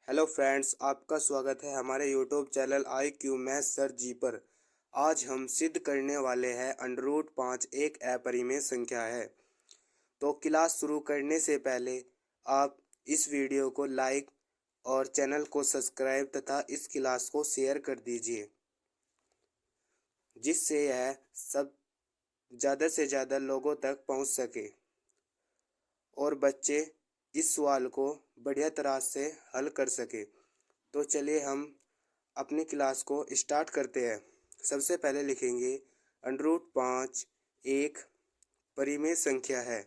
Hello friends, आपका स्वागत है हमारे YouTube channel I Q maths sir ji पर। आज हम सिद्ध करने वाले हैं √5 एक अपरिमेय संख्या है। तो क्लास शुरू करने से पहले आप इस वीडियो को लाइक और चैनल को सब्सक्राइब तथा इस क्लास को शेयर कर दीजिए, जिससे यह सब ज़्यादा से ज़्यादा लोगों तक पहुंच सके और बच्चे इस सवाल को बढ़िया तरह से हल कर सके। तो चलिए हम अपनी क्लास को स्टार्ट करते हैं। सबसे पहले लिखेंगे √5 एक परिमेय संख्या है।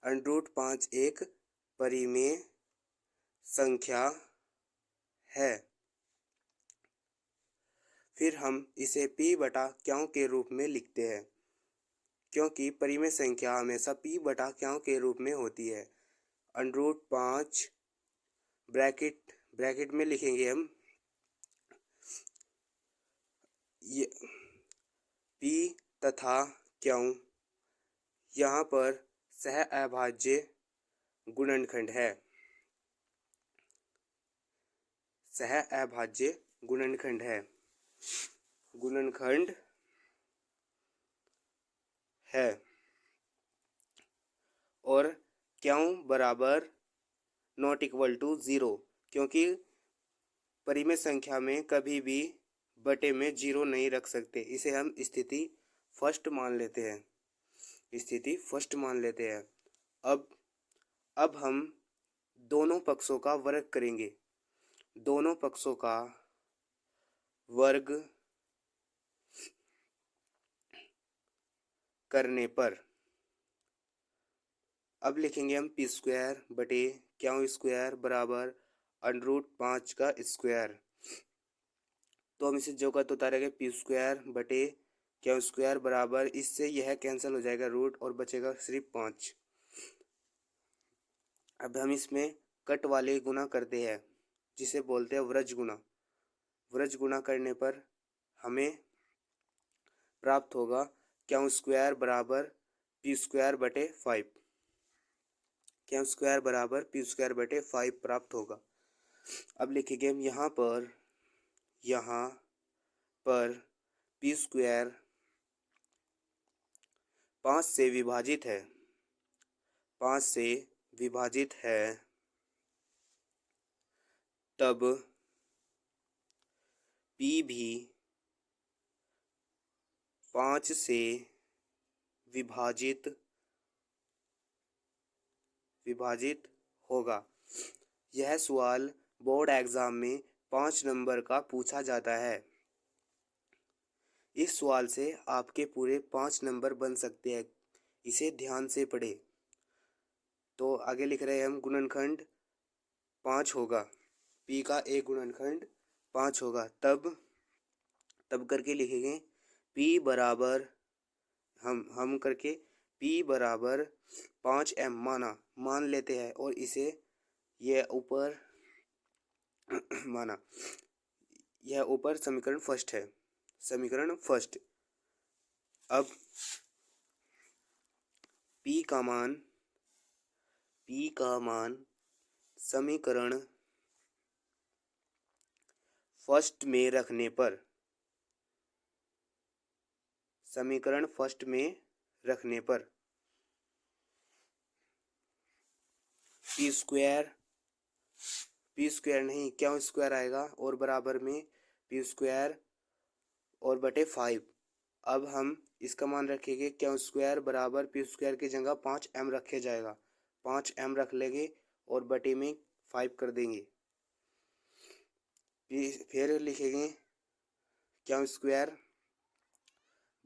√5 एक परिमेय संख्या है। फिर हम इसे p बटा क्यों के रूप में लिखते हैं, क्योंकि परिमेय संख्या हमेशा p बटा क्यों के रूप में होती है। √5 ब्रैकेट में लिखेंगे हम ये p तथा क्यों यहाँ पर सह अभाज्य गुणनखंड है। सह अभाज्य गुणनखंड है। गुणनखंड है और क्यों बराबर नॉट इक्वल टू 0, क्योंकि परिमेय संख्या में कभी भी बटे में 0 नहीं रख सकते। इसे हम स्थिति फर्स्ट मान लेते हैं। स्थिति फर्स्ट मान लेते हैं। अब हम दोनों पक्षों का वर्ग करेंगे। दोनों पक्षों का वर्ग करने पर अब लिखेंगे हम p² बटे क्यों स्क्वायर बराबर √5 का स्क्वायर। तो हम इसे जो का तो उतारेंगे p² बटे क्यों स्क्वायर बराबर, इससे यह कैंसिल हो जाएगा रूट और बचेगा सिर्फ 5। अब हम इसमें कट वाले गुना करते हैं, जिसे बोलते हैं व्रज गुना। व्रज गुना करने पर हमें प्राप्त होगा क्यों स्क्वायर बराबर p² बटे 5। क्यों स्क्वायर बराबर p² बटे 5 प्राप्त होगा। अब लिखेंगे हम यहाँ पर p² 5 से विभाजित है। 5 से विभाजित है तब p भी 5 से विभाजित होगा। यह सवाल बोर्ड एग्जाम में 5 नंबर का पूछा जाता है। इस सवाल से आपके पूरे 5 नंबर बन सकते हैं। इसे ध्यान से पढ़े। तो आगे लिख रहे हैं हम गुणनखंड 5 होगा। p का एक गुणनखंड 5 होगा। तब करके लिखेंगे p बराबर हम करके p बराबर 5m मान लेते हैं और इसे यह ऊपर माना। यह ऊपर समीकरण फर्स्ट है। समीकरण फर्स्ट। अब p का मान समीकरण फर्स्ट में रखने पर p² नहीं क्यों स्क्वायर आएगा और बराबर में p² और बटे 5। अब हम इसका मान रखेंगे क्यों स्क्वायर बराबर p² की जगह 5m रखे जाएगा। 5m रख लेंगे और बटे में 5 कर देंगे। फिर लिखेंगे क्यों स्क्वायर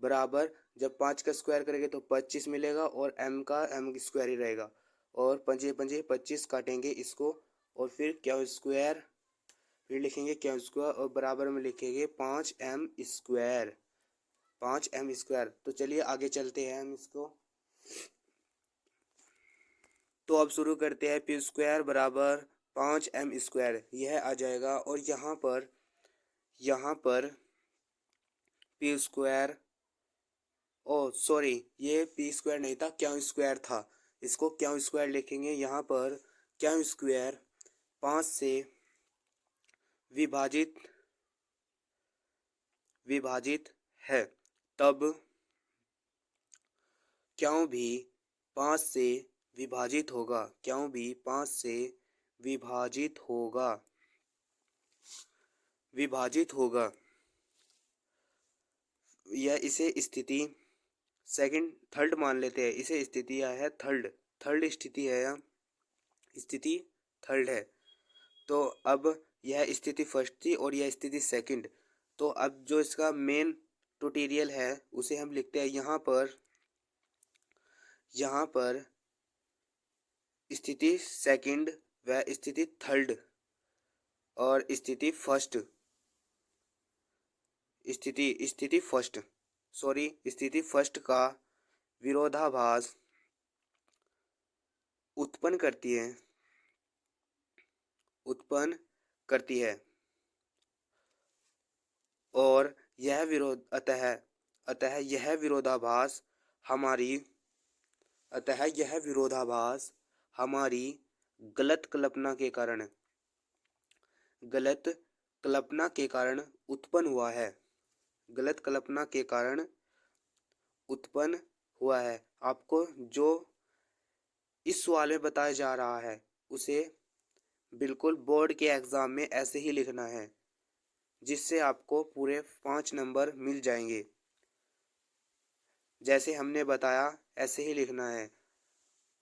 बराबर, जब 5 का स्क्वायर करेंगे तो 25 मिलेगा और m स्क्वायर ही रहेगा और 5 5 25 काटेंगे इसको और फिर क्यों स्क्वायर। फिर लिखेंगे क्यों स्क्वायर और बराबर में लिखेंगे 5m स्क्वायर। 5m square. तो चलिए आगे चलते हैं हम इसको। तो अब शुरू करते हैं p² बराबर 5m स्क्वायर, यह आ जाएगा और यहाँ पर p², ओ सॉरी, ये p² नहीं था, क्यों स्क्वायर था। इसको क्यों स्क्वायर लिखेंगे। यहाँ पर क्या स्क्वायर 5 से विभाजित है, तब क्यों भी 5 से विभाजित होगा, क्यों भी 5 से विभाजित होगा, यह इसे स्थिति सेकंड थर्ड मान लेते हैं। इसे स्थिति यह है थर्ड स्थिति है, या स्थिति थर्ड है। तो अब यह स्थिति फर्स्ट थी और यह स्थिति सेकंड। तो अब जो इसका मेन ट्यूटोरियल है उसे हम लिखते हैं यहाँ पर स्थिति सेकंड व स्थिति थर्ड और स्थिति फर्स्ट स्थिति फर्स्ट का विरोधाभास उत्पन्न करती है और यह अतः यह विरोधाभास हमारी गलत कल्पना के कारण उत्पन्न हुआ है। आपको जो इस सवाल में बताया जा रहा है उसे बिल्कुल बोर्ड के एग्जाम में ऐसे ही लिखना है, जिससे आपको पूरे 5 नंबर मिल जाएंगे। जैसे हमने बताया ऐसे ही लिखना है।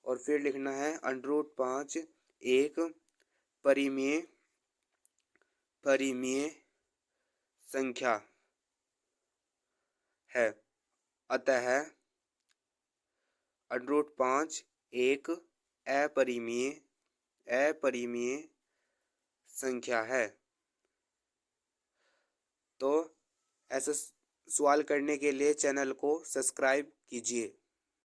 और फिर लिखना है √5 एक परिमेय संख्या है, अतः √5 एक अपरिमेय संख्या है। तो ऐसा सवाल करने के लिए चैनल को सब्सक्राइब कीजिए।